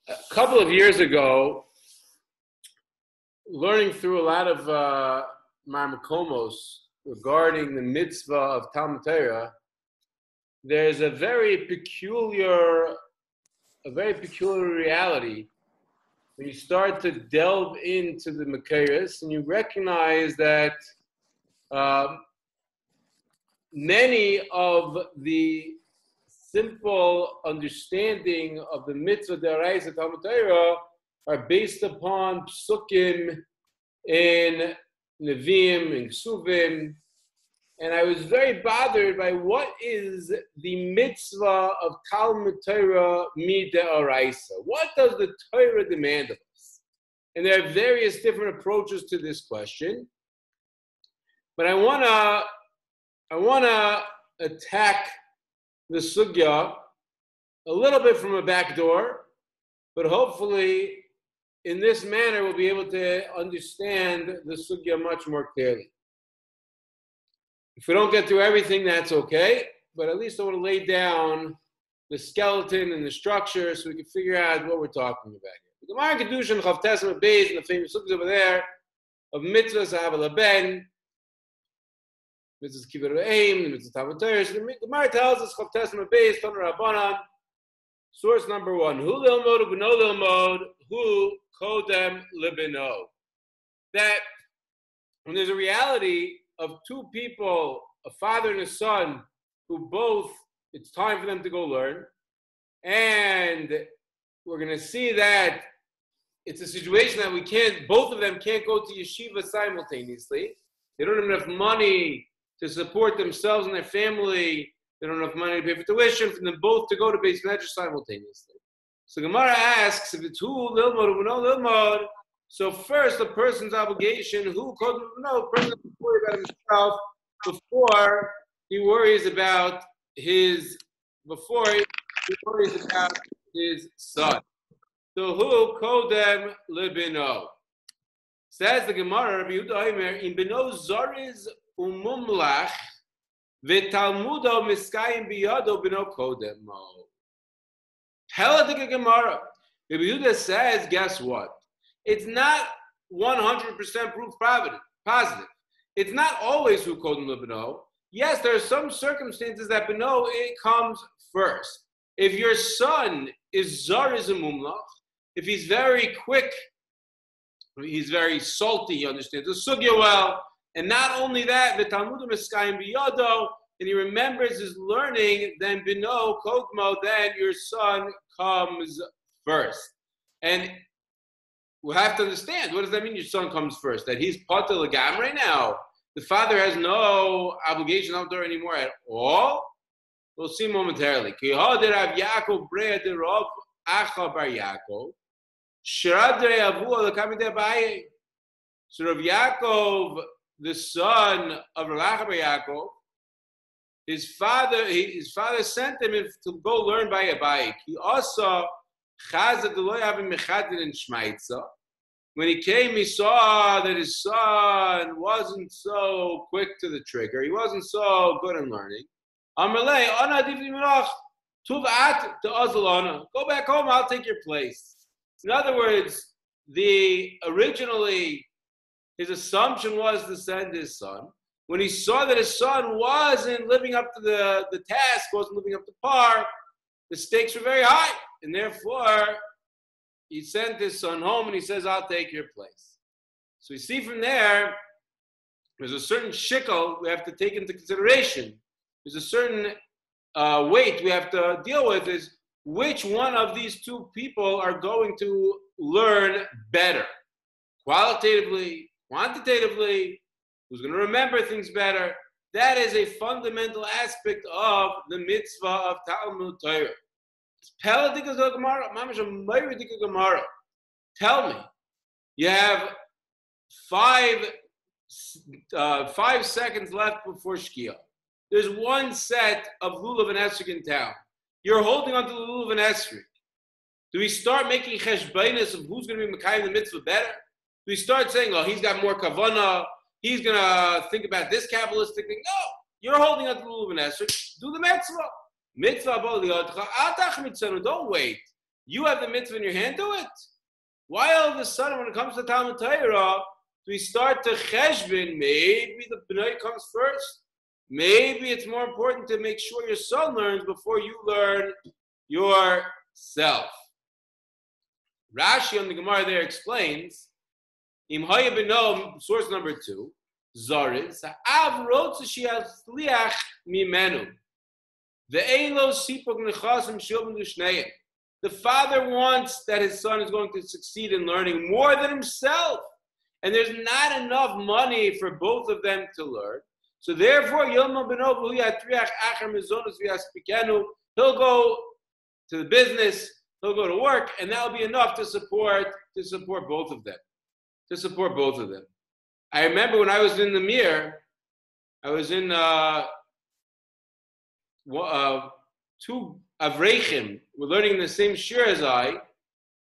A couple of years ago, learning through a lot of Marmakomos regarding the mitzvah of Talmud Torah, there's a very peculiar reality when you start to delve into the Makairis and you recognize that many of the simple understanding of the mitzvah d'oraisa Talmud Torah are based upon psukim in Nevi'im and Ksuvim, and I was very bothered by what is the mitzvah of Talmud Torah mid'oraisa. What does the Torah demand of us? And there are various different approaches to this question, but I wanna attack the sugya a little bit from a back door, but hopefully in this manner we'll be able to understand the sugya much more clearly. If we don't get through everything, that's okay, but at least I want to lay down the skeleton and the structure so we can figure out what we're talking about here. The Gemara Kedushin Chav Tesma Beis and the famous sugyas over there of mitzvahs Hava Laben, mitzvahs Kibbur Aim, the mitzvahs Talmud Torah. So the Gemara tells us Chav Tesma Beis Ton Rabbanan. Source number one: Hu lilmod u'bno lilmod hu kodem libino. That when there's a reality of two people, a father and a son, who both, it's time for them to go learn. And we're going to see that it's a situation that both of them can't go to yeshiva simultaneously. They don't have enough money to support themselves and their family. They don't have enough money to pay for tuition for them both to go to Beis Medrash simultaneously. So Gemara asks, if it's who lilmod or no lilmod, so first, the person's obligation, the person has to worry about himself before he worries about his son. So who kodem libino? Says the Gemara, Rabbi Yehuda Omer, in bino zoriz umumlach v'talmudo miskayim biyado bino kodemo. Hella the Gemara. Rabbi Yehuda says, guess what? It's not 100% proof positive. It's not always who kodem libino. Yes, there are some circumstances that bino, it comes first. If your son is zariz umumlach, if he's very quick, he's very salty, he understands the sugya well, and not only that, the talmudim eskayim biyado, and he remembers his learning, then bino kodmo, then your son comes first. And we have to understand, what does that mean your son comes first? That he's patel legamrei now? The father has no obligation out there anymore at all? We'll see momentarily. So Rav Yaakov, the son of Rav Bar Yaakov, his father sent him to go learn by Abaye. He also when he came, he saw that his son wasn't so quick to the trigger. He wasn't so good in learning. Go back home, I'll take your place. In other words, originally his assumption was to send his son. When he saw that his son wasn't living up to the task, wasn't living up to par, the stakes were very high. And therefore, he sent his son home and he says, I'll take your place. So we see from there's a certain shikol we have to take into consideration. There's a certain weight we have to deal with, is which one of these two people are going to learn better? Qualitatively, quantitatively, who's going to remember things better? That is a fundamental aspect of the mitzvah of Talmud Torah. Tell me, you have 5 seconds left before Shkia. There's one set of lulav and esrog in town. You're holding on to the lulav and esrog. Do we start making cheshbainis of who's going to be mekayim the mitzvah better? Do we start saying, oh, he's got more kavanah, he's going to think about this Kabbalistic thing? No, you're holding on to the lulav and esrog. Do the mitzvah. Mitzvah don't wait. You have the mitzvah in your hand, do it. Why all of a sudden, when it comes to Talmud Torah, we start to cheshbon? Maybe the b'nai comes first. Maybe it's more important to make sure your son learns before you learn yourself. Rashi on the Gemara there explains, Im haya b'no, source number 2, Zariz, Av rotze she'yachliach mimenu. The father wants that his son is going to succeed in learning more than himself. And there's not enough money for both of them to learn. So therefore, he'll go to the business, he'll go to work, and that'll be enough to support both of them. I remember when I was in the Mir, I was in two Avrechim were learning in the same shir as I,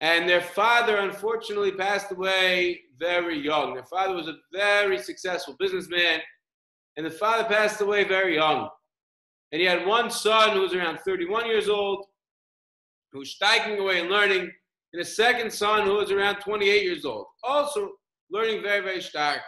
and their father unfortunately passed away very young. Their father was a very successful businessman, and the father passed away very young. And he had one son who was around 31 years old, who was steiging away and learning, and a second son who was around 28 years old, also learning very, very stark.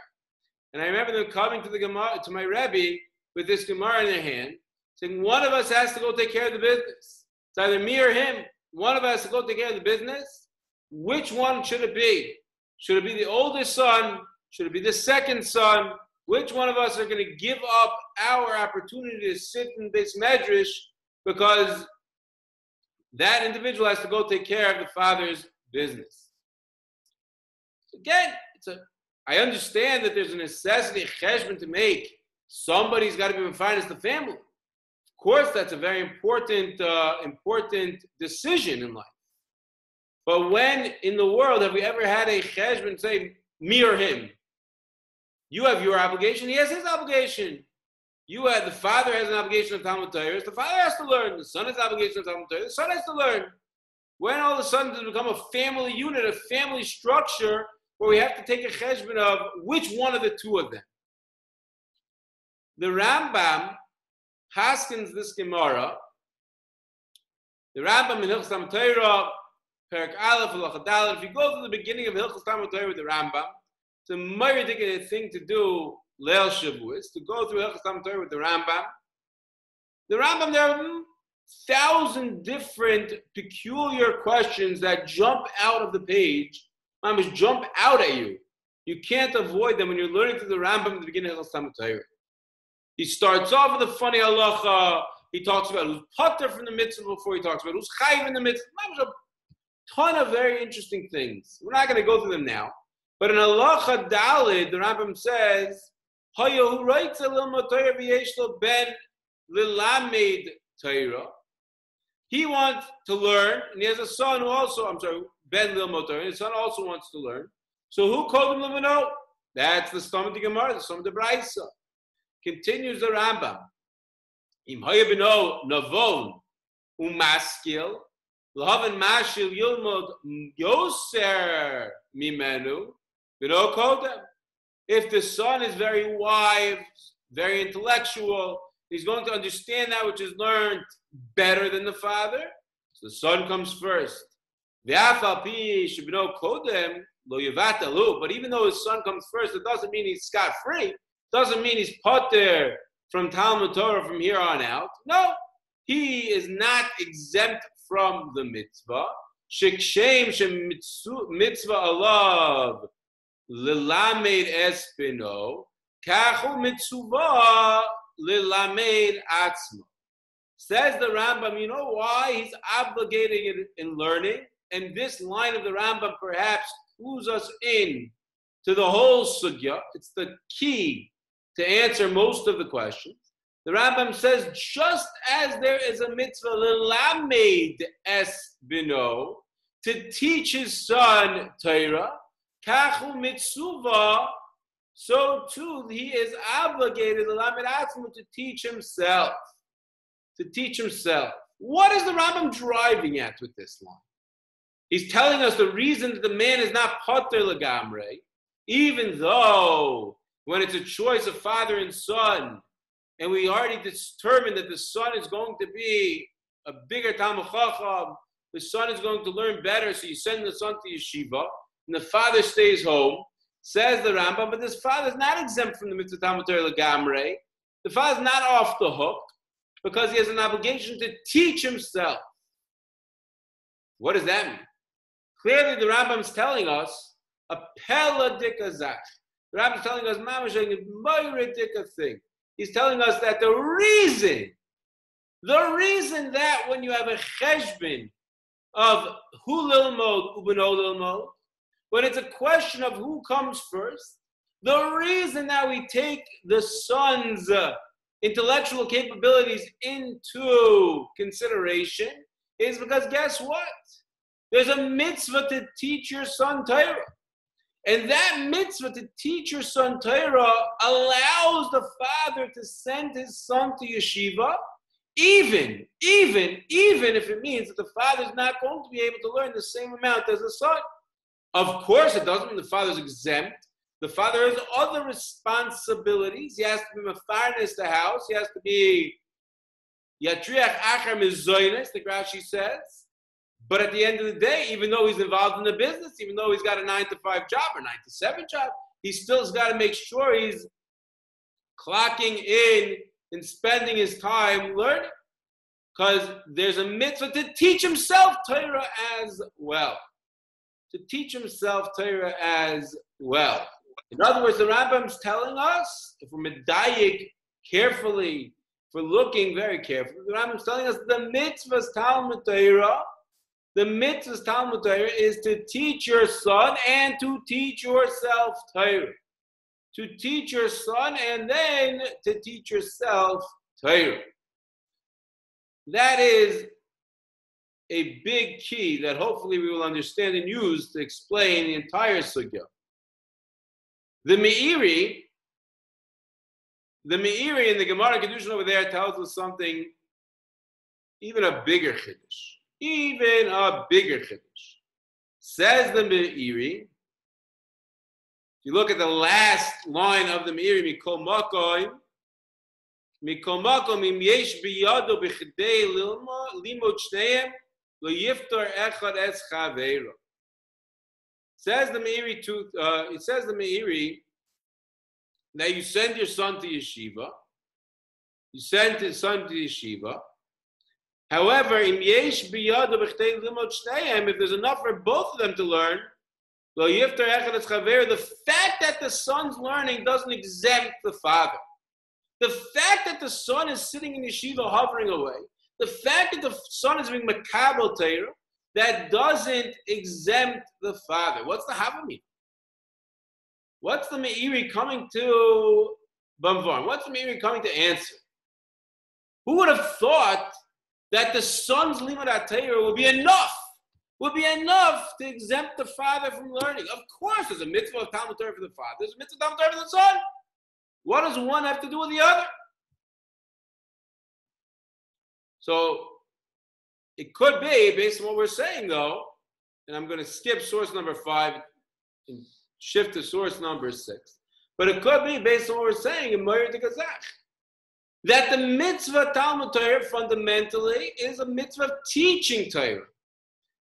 And I remember them coming to the Gemara, to my Rebbe with this Gemara in their hand, saying, one of us has to go take care of the business. It's either me or him. One of us has to go take care of the business. Which one should it be? Should it be the oldest son? Should it be the second son? Which one of us are going to give up our opportunity to sit in this medrash because that individual has to go take care of the father's business? Again, I understand that there's a necessity, cheshbon to make. Somebody's got to be financed the family. Of course, that's a very important decision in life. But when in the world have we ever had a cheshbon say, me or him? You have your obligation, he has his obligation. The father has an obligation of Talmud Torah, the father has to learn. The son has an obligation of Talmud Torah, the son has to learn. When all of a sudden does it become a family unit, a family structure, where we have to take a cheshbon of which one of the two of them? The Rambam haskins this Gemara. The Rambam in Hilchos Talmud Torah, Perek Aleph, Halacha Daled. If you go to the beginning of Hilchos Talmud Torah with the Rambam, it's a very ridiculous thing to do, Leil Shavuos, to go through Hilchos Talmud Torah with the Rambam. The Rambam, there are 1,000 different peculiar questions that jump out of the page. Mamish jump out at you. You can't avoid them when you're learning through the Rambam at the beginning of Hilchos Talmud Torah. He starts off with a funny halacha. He talks about who's pater from the mitzvah before he talks about who's chayiv in the mitzvah. There's a ton of very interesting things. We're not going to go through them now. But in halacha dalid, the Rambam says, "Hayu writes a little Torah v'yeshlo ben lilamed Torah." He wants to learn, and he has a son who also, ben lilmod Torah, and his son also wants to learn. So who called him limano? That's the Stam of the Gemara, the Stam of the Braisa. Continues the Rambam. Im haya b'no navon umaskil l'haven mashil yilmod yoser mimenu b'no kodem. If the son is very wise, very intellectual, he's going to understand that which is learned better than the father. So the son comes first. V'afal pi sheb'no kodem lo yivatalu. But even though his son comes first, it doesn't mean he's scot-free. Doesn't mean he's pater from Talmud Torah from here on out. No, he is not exempt from the mitzvah. Shekshem mitzvah alav lilamed espino kachu mitzvah lilamed atzma. Says the Rambam, you know why he's obligating in learning? And this line of the Rambam perhaps clues us in to the whole sugya. It's the key to answer most of the questions. The Rambam says, just as there is a mitzvah l'lamed es bino, to teach his son Torah, kachu mitzvah, so too he is obligated l'lamed atzmo to teach himself. To teach himself. What is the Rambam driving at with this line? He's telling us the reason that the man is not pater legamre, even though when it's a choice of father and son, and we already determined that the son is going to be a bigger Talmid Chacham, the son is going to learn better, so you send the son to yeshiva, and the father stays home, says the Rambam, but this father is not exempt from the mitzvah Talmud Torah Legamrei. The father is not off the hook, because he has an obligation to teach himself. What does that mean? Clearly, the Rambam is telling us a pella dika zach. The Rambam is telling us mamash a moira dika thing. He's telling us that the reason that when you have a cheshbon of who lilmod ubeno lilmod, when it's a question of who comes first, the reason that we take the son's intellectual capabilities into consideration is because guess what? There's a mitzvah to teach your son Torah. And that mitzvah to teach your son Torah allows the father to send his son to yeshiva, even if it means that the father is not going to be able to learn the same amount as the son. Of course, it doesn't mean the father's exempt. The father has other responsibilities. He has to be mefarnes the house. He has to be yatriach achar mizoynes, the Rashi says. But at the end of the day, even though he's involved in the business, even though he's got a 9-to-5 job or 9-to-7 job, he still's got to make sure he's clocking in and spending his time learning. Because there's a mitzvah to teach himself Torah as well. To teach himself Torah as well. In other words, the Rambam's telling us, if we're medayik carefully, if we're looking very carefully, the Rambam's telling us the mitzvah's Talmud Torah, the mitzvah's Talmud Torah is to teach your son and to teach yourself Torah. To teach your son and then to teach yourself Torah. That is a big key that hopefully we will understand and use to explain the entire sugya. The Meiri in the Gemara Kedushin over there tells us something, even a bigger chiddush. Even a bigger chiddush. Says the Meiri, if you look at the last line of the Meiri, Mikol makom im yesh biyado b'chidei limod shneim lo yiftar echad es chaveiro. Says the Meiri it says the Meiri that you send your son to yeshiva. You send his son to yeshiva. However, im yesh biyado b'chidei limod shneim, if there's enough for both of them to learn, lo yiftar echad es chaveiro, the fact that the son's learning doesn't exempt the father. The fact that the son is sitting in yeshiva hovering away, the fact that the son is being makabel Torah, that doesn't exempt the father. What's the Havamim? What's the Meiri coming to Bamvar? What's the Meiri coming to answer? Who would have thought that the son's limud Torah would be enough to exempt the father from learning? Of course, there's a mitzvah of Talmud Torah for the father. There's a mitzvah of Talmud Torah for the son. What does one have to do with the other? So it could be, based on what we're saying, though, and I'm going to skip source number 5 and shift to source number 6. But it could be, based on what we're saying, in Moyer de Kazach, that the mitzvah Talmud Torah fundamentally is a mitzvah of teaching Torah.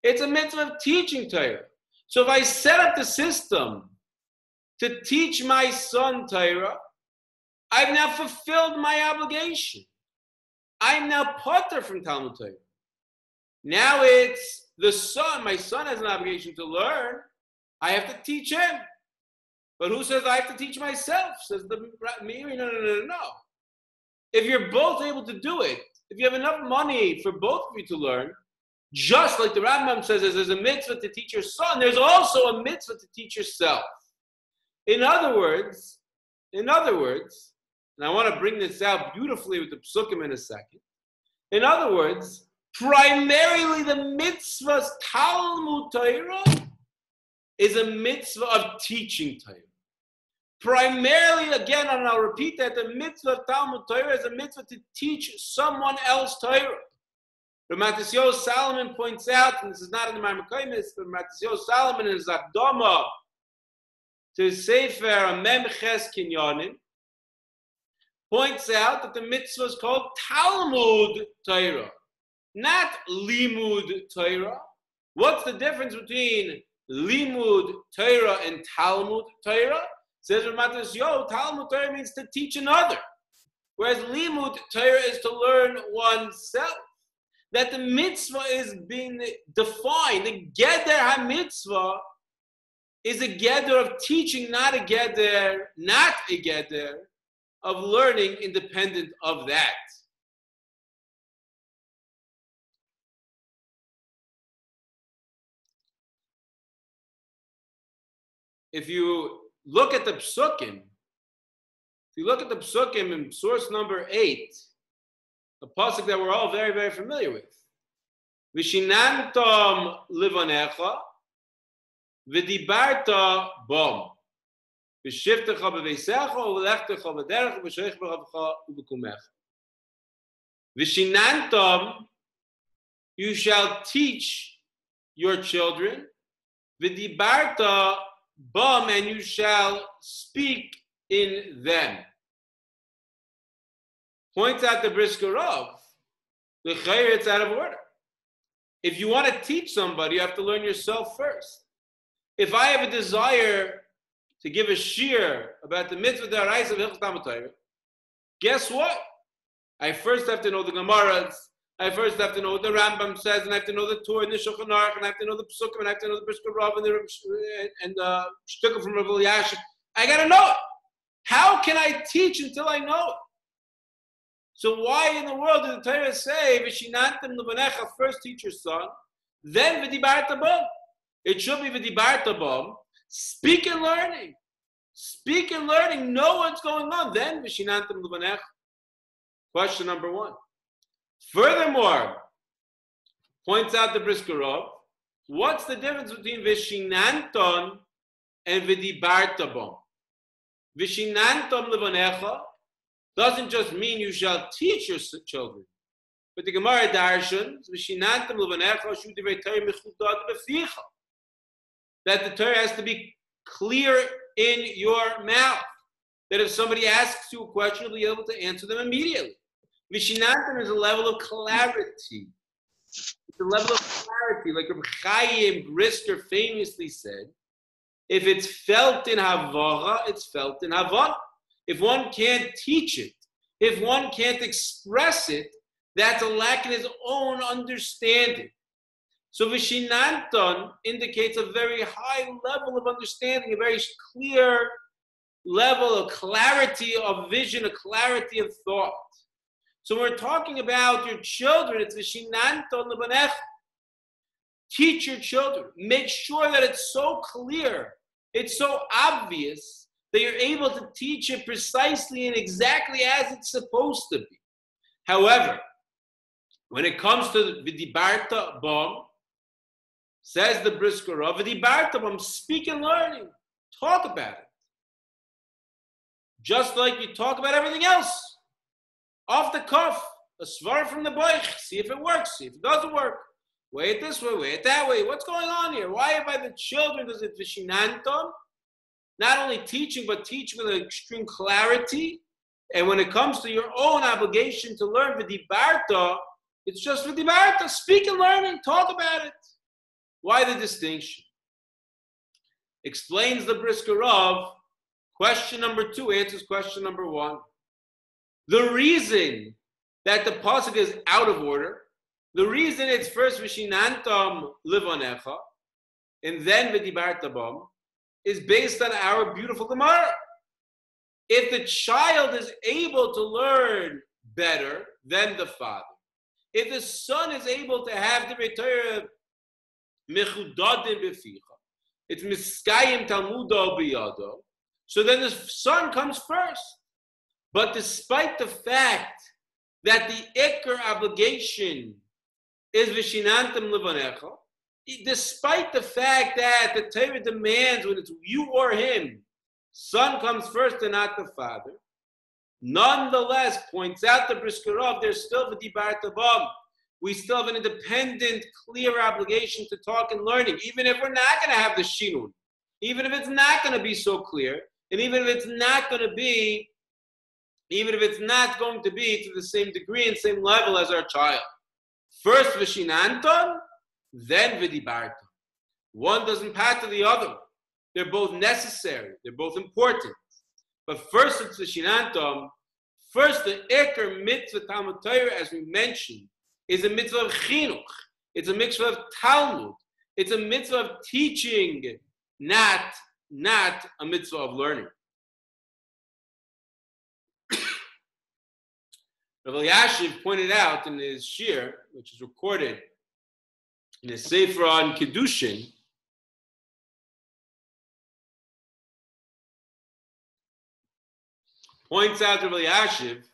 It's a mitzvah of teaching Torah. So if I set up the system to teach my son Torah, I've now fulfilled my obligation. I'm now potter from Talmud Torah. Now it's the son. My son has an obligation to learn. I have to teach him. But who says I have to teach myself? Says the Meiri, no. If you're both able to do it, if you have enough money for both of you to learn, just like the Rambam says, there's a mitzvah to teach your son, there's also a mitzvah to teach yourself. In other words, and I want to bring this out beautifully with the psukim in a second. In other words, primarily the mitzvah's Talmud Torah is a mitzvah of teaching Torah. Primarily, again, and I'll repeat that, the mitzvah of Talmud Torah is a mitzvah to teach someone else Torah. Ramat Yosef Solomon points out, and this is not in the Maimonides, but Ramat Yosef Solomon in his Akdama to Sefer Memches Kinyanim points out that the mitzvah is called Talmud Torah, not Limud Torah. What's the difference between Limud Torah and Talmud Torah? Says Ramatas Yo, Talmud Torah means to teach another, whereas Limud Torah is to learn oneself. That the mitzvah is being defined. The Geder HaMitzvah is a Geder of teaching, not a Geder of learning independent of that. If you look at the Psukim, in source number 8, a pasuk that we're all very, very familiar with. Vishinantom livanecha, v'dibarta bom, v'shivtecha b'veisecha, u'lechtecha b'derech, v'shoich b'ravcha u'b'kumecha. Vishinantom, you shall teach your children, v'dibarta bom, and you shall speak in them. Points out the Brisker Rav, the Chayr, it's out of order. If you want to teach somebody, you have to learn yourself first. If I have a desire to give a shir about the mitzvah d'oraisa of Hilchos Talmud Torah, guess what? I first have to know the Gemaras, I first have to know what the Rambam says, and I have to know the Torah and the Shulchan Aruch, and I have to know the Psukim, and I have to know the Brisker Rav and the Shtuka from Rav Elyashiv. I got to know it. How can I teach until I know it? So why in the world did the Torah say, V'shinantim levanecha, first teach your son, then v'dibarta bom? It should be v'dibarta bom, speak and learning. Speak and learning, know what's going on, then v'shinantim levanecha. Question number 1. Furthermore, points out the Brisker Rav, what's the difference between v'shinanton and v'dibarta bom? V'shinantom levanecha doesn't just mean you shall teach your children. But the Gemara darshans, that the Torah has to be clear in your mouth. That if somebody asks you a question, you'll be able to answer them immediately. Vishinantam is a level of clarity. It's a level of clarity. Like Rabbi Chaim Brisker famously said, if it's felt in Havacha, it's felt in Havana. If one can't teach it, if one can't express it, that's a lack in his own understanding. So Vishinanton indicates a very high level of understanding, a very clear level of clarity of vision, a clarity of thought. So when we're talking about your children, it's Vishinanton lebanech. Teach your children. Make sure that it's so clear, it's so obvious, that you're able to teach it precisely and exactly as it's supposed to be. However, when it comes to v'dibarta bom, says the Brisker Rav, v'dibarta bom, speak and learning, talk about it. Just like you talk about everything else. Off the cuff, a svar from the boich, see if it works, see if it doesn't work. Weigh it this way, weigh it that way. What's going on here? Why by the children does it v'shinanton? Not only teaching, but teach with extreme clarity. And when it comes to your own obligation to learn v'dibarta, it's just v'dibarta, speak and learning, talk about it. Why the distinction? Explains the Brisker Rav, question number 2 answers question number 1. The reason that the pasuk is out of order, the reason it's first v'shinantam livanecha, and then v'dibarta bom, is based on our beautiful Gemara. If the child is able to learn better than the father, if the son is able to have the Torah mechudadim beficha, it's miskayim talmudo biyado, so then the son comes first. But despite the fact that the ikar obligation is vishinantam levanecha, despite the fact that the Torah demands when it's you or him, son comes first and not the father, nonetheless, points out the Brisker Rav, there's still the dibarta bom. We still have an independent, clear obligation to talk and learning, even if we're not going to have the shinun, even if it's not going to be so clear, and even if it's not going to be even if it's not going to be to the same degree and same level as our child. First v'shinanton, then v'dibarton. One doesn't pass to the other. They're both necessary. They're both important. But first it's v'shinanton. First, the Iker mitzvah Talmud Torah, as we mentioned, is a mitzvah of chinuch. It's a mitzvah of Talmud. It's a mitzvah of teaching, not a mitzvah of learning. Rav Elyashiv pointed out in his shir, which is recorded in his Sefer on Kiddushin, points out to Rav Elyashiv,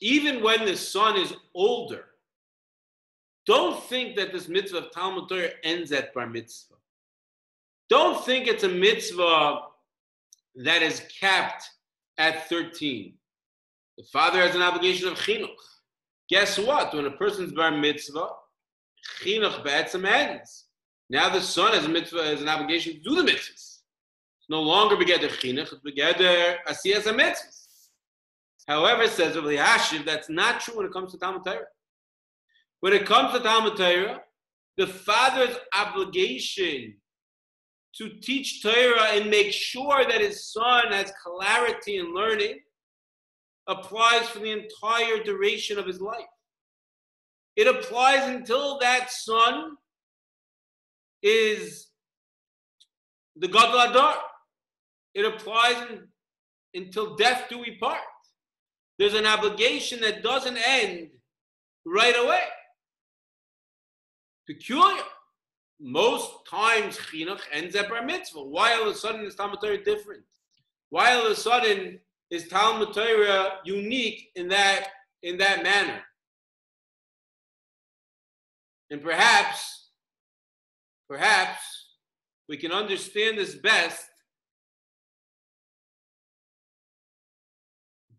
even when the son is older, don't think that this mitzvah of Talmud Torah ends at bar mitzvah. Don't think it's a mitzvah that is capped at 13. The father has an obligation of chinuch. Guess what? When a person's bar mitzvah, chinuch b'etzem ends. Now the son has a mitzvah, has an obligation to do the mitzvahs. It's no longer begeder chinuch, it's begeder asiyas ha-mitzvahs. However, says Rav Elyashiv, that's not true when it comes to Talmud Torah. When it comes to Talmud Torah, the father's obligation to teach Torah and make sure that his son has clarity in learning applies for the entire duration of his life. It applies until that son is the Gadol Adar. It applies until death do we part. There's an obligation that doesn't end right away. Peculiar. Most times chinuch ends at bar mitzvah. Why all of a sudden is Talmud Torah different? Why all of a sudden is Talmud Torah unique in that manner? And perhaps we can understand this best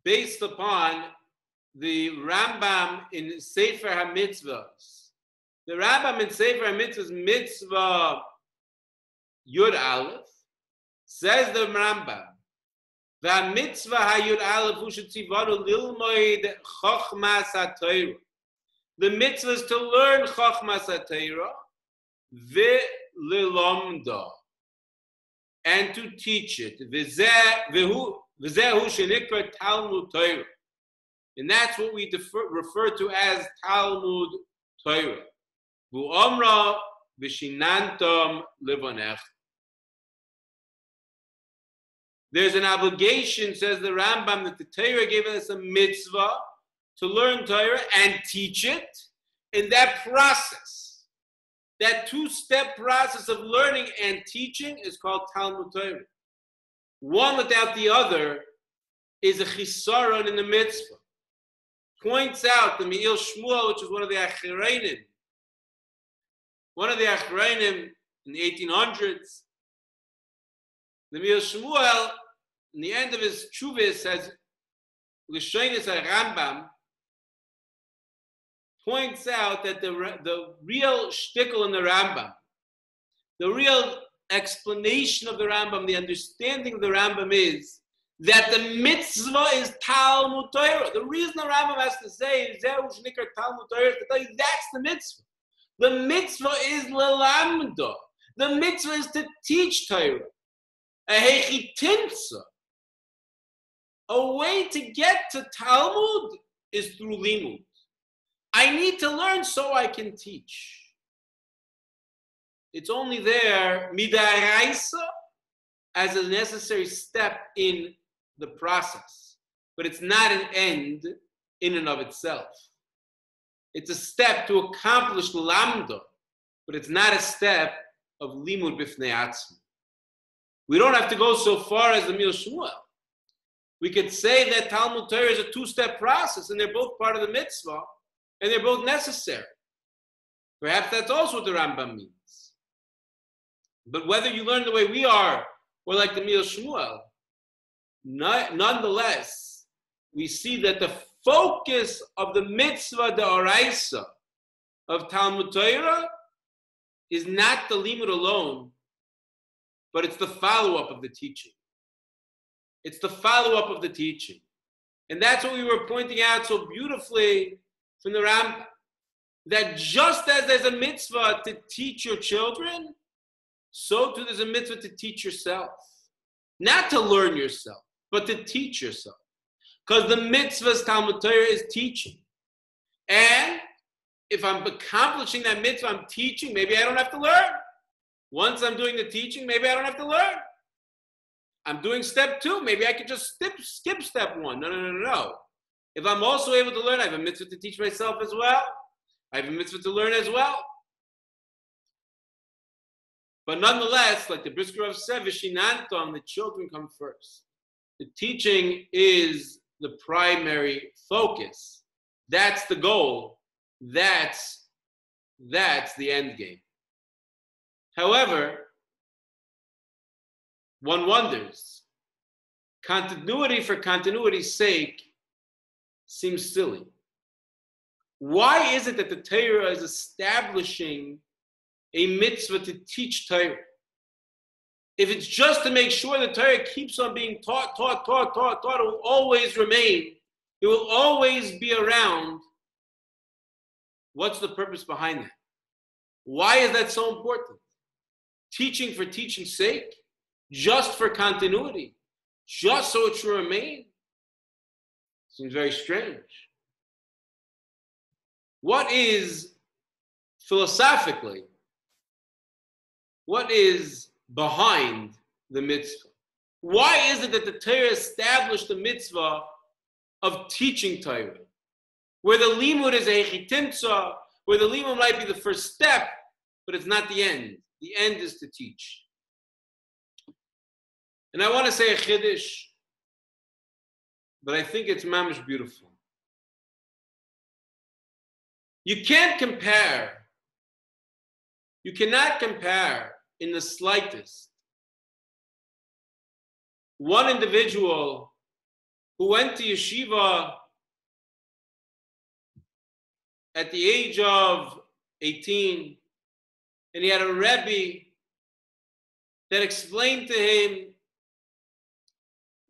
based upon the Rambam in Sefer HaMitzvahs. The Rambam in Sefer HaMitzvahs, Mitzvah Yud Aleph, says the Rambam, VaMitzvah HaYud Aleph Hu shetzivanu lilmoid Chochmas HaTorah. The mitzvah is to learn Chochmas HaTorah, v'lilomda, and to teach it. V'zehu shenikra Talmud Torah. And that's what we refer to as Talmud Torah. V'omra v'shinantam livonech. There's an obligation, says the Rambam, that the Torah gave us a mitzvah to learn Torah and teach it. In that process, that two-step process of learning and teaching is called Talmud Torah. One without the other is a chisaron in the mitzvah. Points out the Me'il Shmuel, which is one of the Achreinim in the 1800s. The Me'il Shmuel, in the end of his Tshuvah, says, L'shonis HaRambam, points out that the real shtickle in the Rambam, the real explanation of the Rambam, the understanding of the Rambam is that the mitzvah is Talmud Torah. The reason the Rambam has to say Zehu Shnikar Talmud Torah is to tell you that's the mitzvah. The mitzvah is lelamda. The mitzvah is to teach Torah. A hechitinsa. A way to get to Talmud is through limud. I need to learn so I can teach. It's only there midaraisa as a necessary step in the process, but it's not an end in and of itself. It's a step to accomplish lamda, but it's not a step of limud b'fnei atzmi. We don't have to go so far as the Me'il Shmuel. We could say that Talmud Torah is a two-step process, and they're both part of the mitzvah, and they're both necessary. Perhaps that's also what the Rambam means. But whether you learn the way we are, or like the Me'il Shmuel, nonetheless, we see that the focus of the mitzvah, the oraisa, of Talmud Torah is not the limud alone, but it's the follow-up of the teaching. It's the follow-up of the teaching. And that's what we were pointing out so beautifully from the Rambam, that just as there's a mitzvah to teach your children, so too there's a mitzvah to teach yourself. Not to learn yourself, but to teach yourself. Because the mitzvah's Talmud Torah is teaching. And if I'm accomplishing that mitzvah, I'm teaching, maybe I don't have to learn. Once I'm doing the teaching, maybe I don't have to learn. I'm doing step 2, maybe I could just skip step 1. No. If I'm also able to learn, I have a mitzvah to teach myself as well. I have a mitzvah to learn as well. But nonetheless, like the Brisker Rav said, Vishinantam, the children come first. The teaching is the primary focus. That's the goal. That's the end game. However, one wonders, continuity for continuity's sake seems silly. Why is it that the Torah is establishing a mitzvah to teach Torah? If it's just to make sure the Torah keeps on being taught, it will always remain. It will always be around. What's the purpose behind that? Why is that so important? Teaching for teaching's sake? Just for continuity? Just so it should remain? Seems very strange. What is, philosophically, what is behind the mitzvah? Why is it that the Torah established the mitzvah of teaching Torah? Where the limud is a chitimtza, where the limud might be the first step, but it's not the end. The end is to teach. And I want to say a chiddush, but I think it's mamish beautiful. You cannot compare in the slightest one individual who went to yeshiva at the age of 18, and he had a Rebbe that explained to him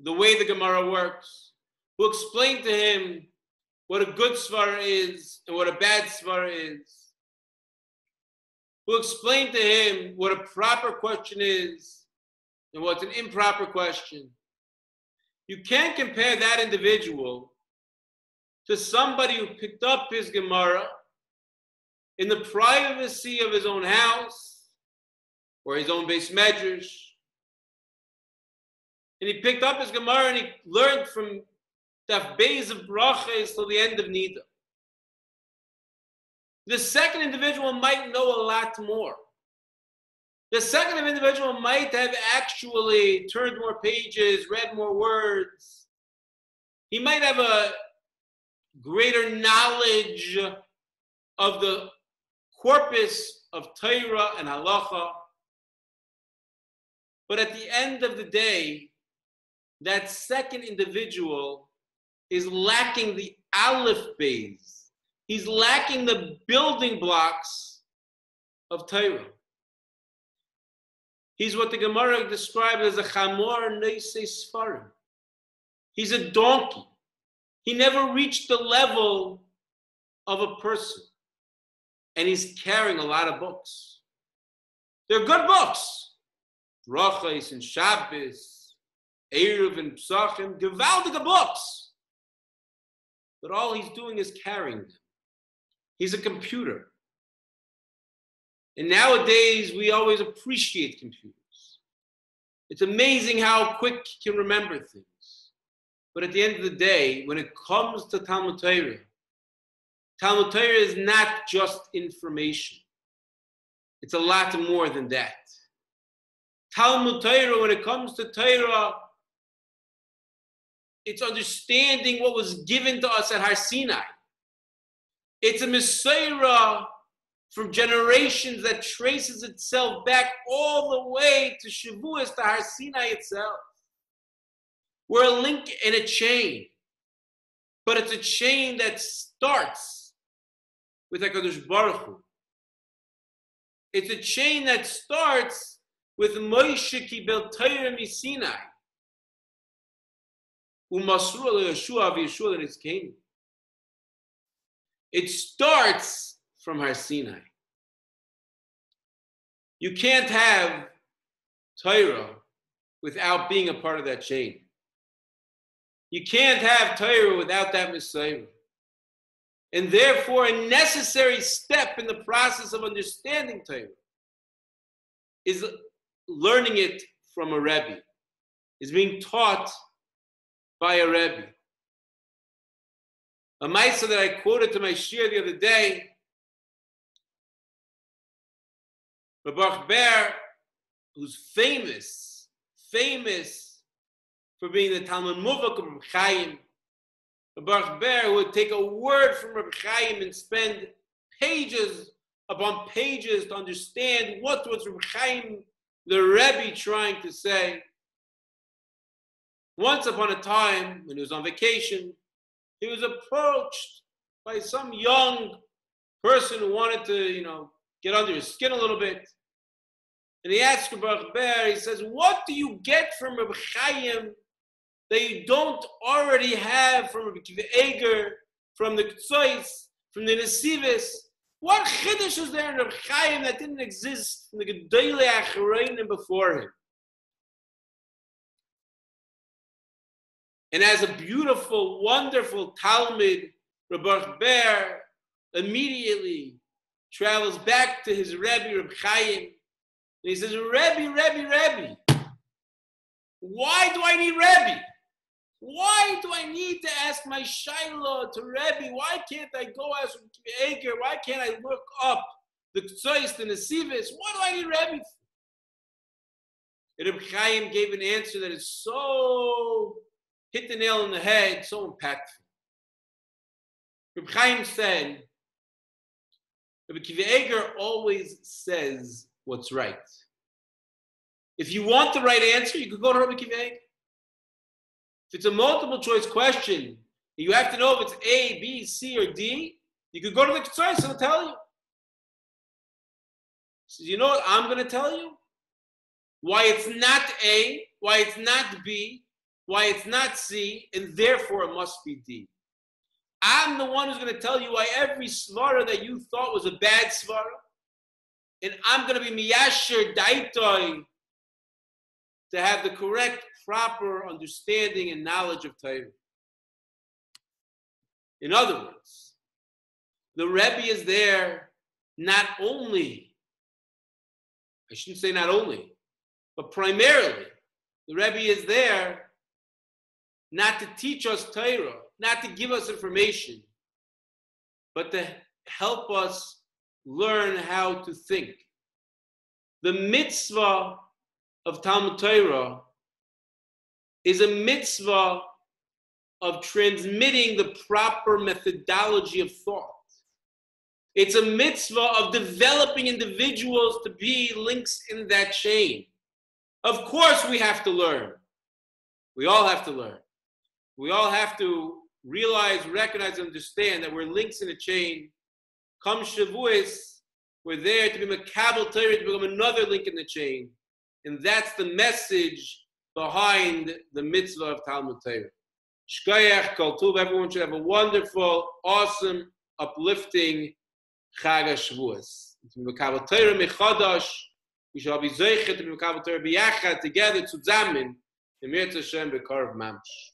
the way the Gemara works, who explained to him what a good svara is and what a bad svara is, who explained to him what a proper question is and what's an improper question. You can't compare that individual to somebody who picked up his Gemara in the privacy of his own house or his own base medrash. And he picked up his Gemara and he learned from Daf Beis of Brachas till the end of Nida. The second individual might know a lot more. The second individual might have actually turned more pages, read more words. He might have a greater knowledge of the corpus of Torah and Halacha. But at the end of the day, that second individual is lacking the aleph beis. He's lacking the building blocks of Torah. He's what the Gemara described as a chamor neisei sfarim. He's a donkey. He never reached the level of a person. And he's carrying a lot of books. They're good books. Brachos and Shabbos, Eruv and Psachim, gewaltige books. But all he's doing is carrying them. He's a computer. And nowadays, we always appreciate computers. It's amazing how quick he can remember things. But at the end of the day, when it comes to Talmud Torah is not just information. It's a lot more than that. Talmud Torah, when it comes to Torah, it's understanding what was given to us at Har Sinai. It's a Messiah from generations that traces itself back all the way to Shavuos, to Har Sinai itself. We're a link in a chain, but it's a chain that starts with HaKadosh Baruch Hu. It's a chain that starts with Moshe Kibel Torah Misinai. Umasru Yeshua v'Yeshua and his king. It starts from Har Sinai. You can't have Torah without being a part of that chain. You can't have Torah without that Messiah. And therefore, a necessary step in the process of understanding Torah is learning it from a Rebbe, is being taught by a Rebbe. A Maisa that I quoted to my shir the other day, Baruch Ber, who's famous for being the Talmud Muvak of Reb Chaim, Baruch Ber, who would take a word from Reb Chaim and spend pages upon pages to understand what was Reb Chaim, the Rebbe, trying to say. Once upon a time, when he was on vacation, he was approached by some young person who wanted to, get under his skin a little bit. And he asked Baruch Ber, he says, what do you get from Reb Chaim that you don't already have from Rabbi Akiva Eiger, from the Ktsois, from the Nesivis? What chiddush is there in Reb Chaim that didn't exist from the Gedolei Acharonim before him? And as a beautiful, wonderful Talmud, Baruch Ber immediately travels back to his Rebbe, Reb Chaim, and he says, Rebbe, why do I need Rebbe? Why do I need to ask my Shiloh to Rebbe? Why can't I go ask Eiger? Why can't I look up the Ktsois, the Nesivis? Why do I need Rebbe? And Reb Chaim gave an answer that is so hit the nail on the head, so impactful. Reb Chaim said, Rabbi Akiva Eiger always says what's right. If you want the right answer, you could go to Rabbi Akiva Eiger. If it's a multiple choice question, you have to know if it's A, B, C, or D, you could go to the Ktsois and it'll tell you. He says, you know what I'm going to tell you? Why it's not A, why it's not B, why it's not C, and therefore it must be D. I'm the one who's going to tell you why every svara that you thought was a bad svara, and I'm going to be miyasher daitoi to have the correct, proper understanding and knowledge of Torah. In other words, the Rebbe is there not only, I shouldn't say not only, but primarily, the Rebbe is there not to teach us Torah, not to give us information, but to help us learn how to think. The mitzvah of Talmud Torah is a mitzvah of transmitting the proper methodology of thought. It's a mitzvah of developing individuals to be links in that chain. Of course we have to learn. We all have to learn. We all have to realize, recognize, and understand that we're links in a chain. Come Shavuos, we're there to be Makabel Torah, to become another link in the chain. And that's the message behind the mitzvah of Talmud Torah. Shkoyach, Kol Tuv, everyone should have a wonderful, awesome, uplifting Chag HaShavuos. To be Makabel Torah Mechadash, we shall be Zoichet to be Makabel Torah B'yachad, together, zusammen, im Yetz Hashem B'Karv Mamsh.